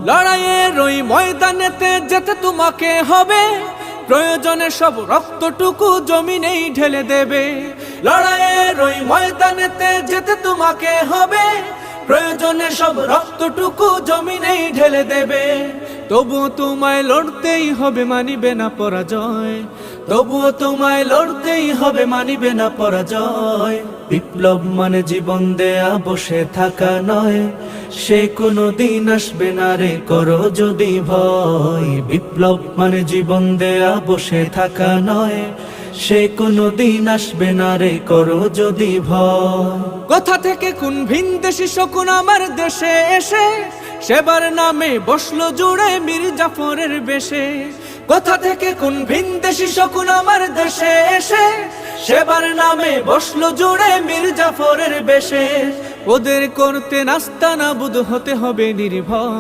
লড়াইয়ের ওই ময়দানেতে যেতে তোমাকে হবে, প্রয়োজনে সব রক্তটুকু জমিনেই ঢেলে দেবে। লড়াইয়ের ওই ময়দানেতে যেতে তোমাকে হবে, প্রয়োজনে সব রক্তটুকু জমিনেই ঢেলে দেবে। তবুও তোমায় লড়তেই হবে, মানিবে না পরাজয়। তবুও তোমায় লড়তেই হবে, মানিবে না পরাজয়। বিপ্লব মানে জীবন দেয়া বসে থাকা নয়, সে কোনো দিন আসবে না রে করো যদি ভয়। বিপ্লব মানে জীবন দেয়া বসে থাকা নয়, সে কোনো দিন আসবে না রে করো যদি ভয়। কোথা থেকে কোন ভিনদেশী শকুন আমার দেশে এসে সেবার নামে বসলো জুড়ে মীর জাফরের বেশে। কোথা থেকে কোন ভিনদেশী শকুন আমার দেশে এসে সেবার নামে বসলো জুড়ে মীর জাফরের বেশে। ওদের করতে নাস্তানাবুদ হতে হবে নির্ভয়।